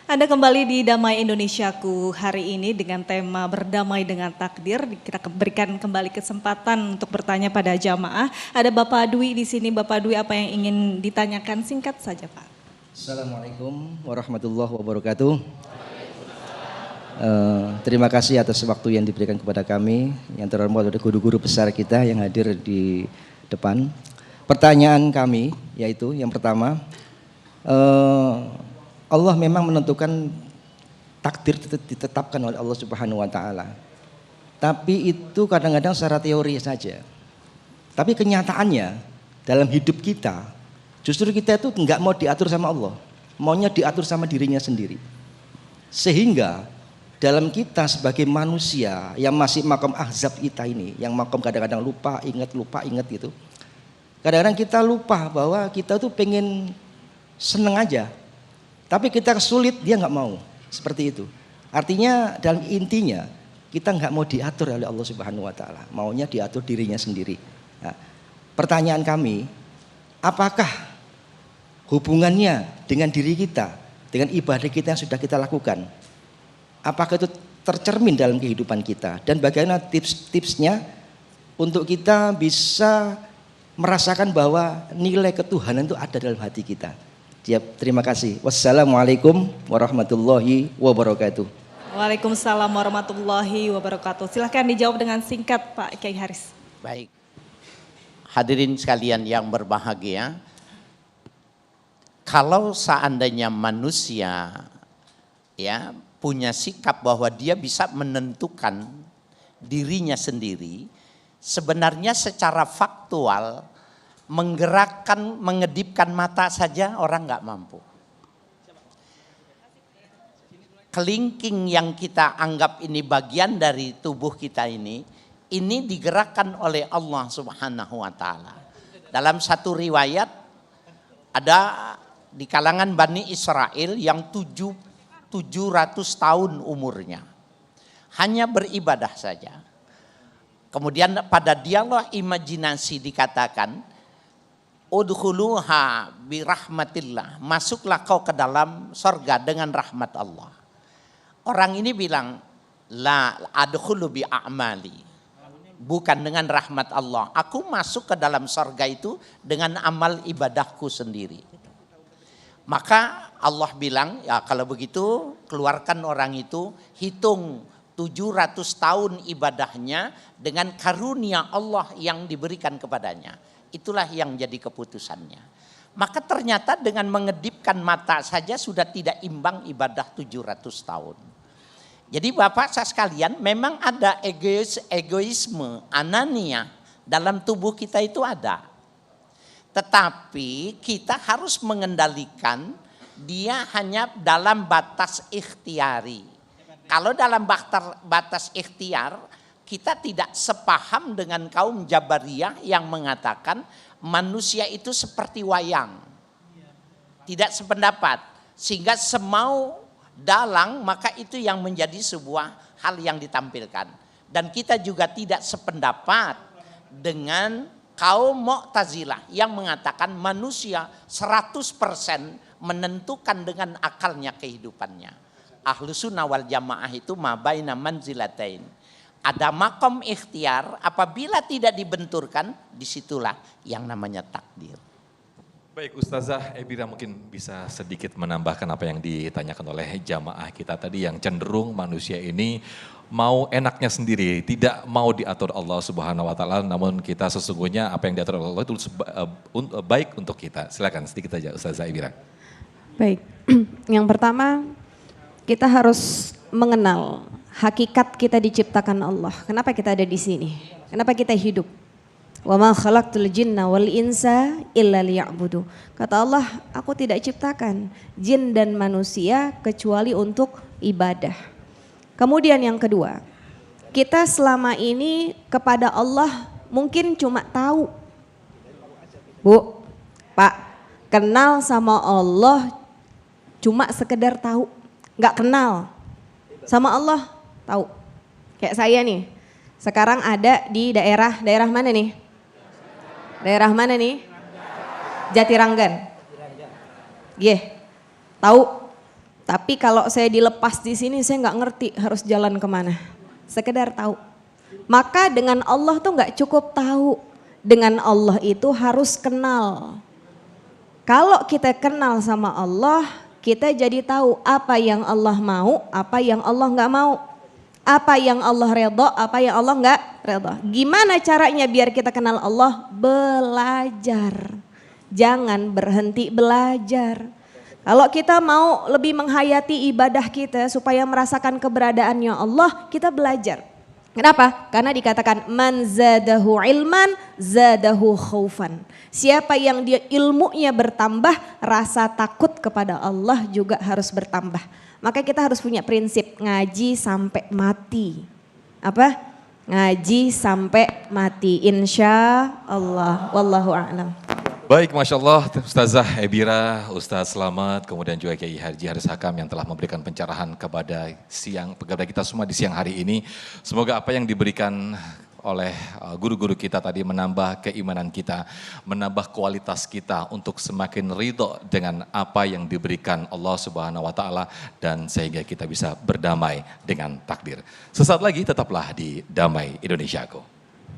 Anda kembali di Damai Indonesiaku hari ini dengan tema berdamai dengan takdir. Kita berikan kembali kesempatan untuk bertanya pada jamaah. Ada Bapak Dwi di sini. Bapak Dwi, apa yang ingin ditanyakan? Singkat saja, Pak. Assalamualaikum warahmatullahi wabarakatuh. Terima kasih atas waktu yang diberikan kepada kami. Yang terhormat ada guru-guru besar kita yang hadir di depan. Pertanyaan kami yaitu yang pertama, Allah memang menentukan takdir ditetapkan oleh Allah Subhanahu wa taala. Tapi itu kadang-kadang secara teori saja. Tapi kenyataannya dalam hidup kita, justru kita itu enggak mau diatur sama Allah, maunya diatur sama dirinya sendiri. Sehingga dalam kita sebagai manusia yang masih makom ahzab kita ini, yang makom kadang-kadang lupa ingat gitu. Kadang-kadang kita lupa bahwa kita tuh pengen seneng aja. Tapi kita sulit, dia nggak mau. Seperti itu. Artinya dalam intinya kita nggak mau diatur oleh Allah Subhanahu wa taala, maunya diatur dirinya sendiri. Nah, pertanyaan kami, apakah hubungannya dengan diri kita, dengan ibadah kita yang sudah kita lakukan? Apakah itu tercermin dalam kehidupan kita? Dan bagaimana tips-tipsnya untuk kita bisa merasakan bahwa nilai ketuhanan itu ada dalam hati kita? Terima kasih. Wassalamualaikum warahmatullahi wabarakatuh. Waalaikumsalam warahmatullahi wabarakatuh. Silahkan dijawab dengan singkat, Pak Kiai Haris. Baik. Hadirin sekalian yang berbahagia, kalau seandainya manusia ya punya sikap bahwa dia bisa menentukan dirinya sendiri, sebenarnya secara faktual menggerakkan, mengedipkan mata saja orang nggak mampu. Kelingking yang kita anggap ini bagian dari tubuh kita ini digerakkan oleh Allah Subhanahu wa taala. Dalam satu riwayat ada di kalangan Bani Israel yang 700 tahun umurnya. Hanya beribadah saja. Kemudian pada dialog imajinasi dikatakan, udkhuluha birahmatillah, masuklah kau ke dalam sorga dengan rahmat Allah. Orang ini bilang, la adkhulu bi a'mali, bukan dengan rahmat Allah. Aku masuk ke dalam sorga itu dengan amal ibadahku sendiri. Maka Allah bilang, ya kalau begitu keluarkan orang itu, hitung 700 tahun ibadahnya dengan karunia Allah yang diberikan kepadanya. Itulah yang jadi keputusannya. Maka ternyata dengan mengedipkan mata saja sudah tidak imbang ibadah 700 tahun. Jadi Bapak saya sekalian, memang ada egoisme, anania dalam tubuh kita itu ada. Tetapi kita harus mengendalikan dia hanya dalam batas ikhtiari. Kalau dalam batas ikhtiar, kita tidak sepaham dengan kaum Jabariyah yang mengatakan manusia itu seperti wayang. Tidak sependapat. Sehingga semau dalang maka itu yang menjadi sebuah hal yang ditampilkan. Dan kita juga tidak sependapat dengan kaum Mu'tazilah yang mengatakan manusia 100% menentukan dengan akalnya kehidupannya. Ahlus Sunnah wal Jamaah itu ma baina manzilatain. Ada makom ikhtiar, apabila tidak dibenturkan, disitulah yang namanya takdir. Baik, Ustazah Ebira mungkin bisa sedikit menambahkan apa yang ditanyakan oleh jamaah kita tadi, yang cenderung manusia ini mau enaknya sendiri, tidak mau diatur Allah Subhanahu wa taala, namun kita sesungguhnya apa yang diatur Allah itu baik untuk kita. Silakan sedikit saja Ustazah Ebira. Baik, yang pertama kita harus mengenal hakikat kita diciptakan Allah. Kenapa kita ada di sini? Kenapa kita hidup? Wa ma khalaqtul jinna wal insa illa liya'budu. Kata Allah, aku tidak ciptakan jin dan manusia kecuali untuk ibadah. Kemudian yang kedua, kita selama ini kepada Allah mungkin cuma tahu. Bu, Pak, kenal sama Allah cuma sekedar tahu, nggak kenal sama Allah. Tahu, kayak saya nih, sekarang ada di daerah mana nih? Daerah mana nih? Jatiranggan. Tahu Tapi kalau saya dilepas di sini saya nggak ngerti harus jalan kemana. Sekedar tahu. Maka dengan Allah tuh nggak cukup tahu. Dengan Allah itu harus kenal. Kalau kita kenal sama Allah, kita jadi tahu apa yang Allah mau, apa yang Allah nggak mau. Apa yang Allah redha, apa yang Allah nggak redha. Gimana caranya biar kita kenal Allah? Belajar. Jangan berhenti belajar. Kalau kita mau lebih menghayati ibadah kita supaya merasakan keberadaannya Allah, kita belajar. Kenapa? Karena dikatakan man zadahu ilman zadahu khaufan. Siapa yang dia ilmunya bertambah, rasa takut kepada Allah juga harus bertambah. Maka kita harus punya prinsip ngaji sampai mati. Apa? Ngaji sampai mati. Insya Allah. Wallahu a'lam. Baik, Masya Allah, Ustazah Ebira, Ustaz Selamat, kemudian juga Kiai Haji Haris Hakam yang telah memberikan pencerahan kepada kita semua di siang hari ini. Semoga apa yang diberikan oleh guru-guru kita tadi menambah keimanan kita, menambah kualitas kita untuk semakin ridho dengan apa yang diberikan Allah Subhanahu wa Ta'ala, dan sehingga kita bisa berdamai dengan takdir. Sesaat lagi tetaplah di Damai Indonesiaku.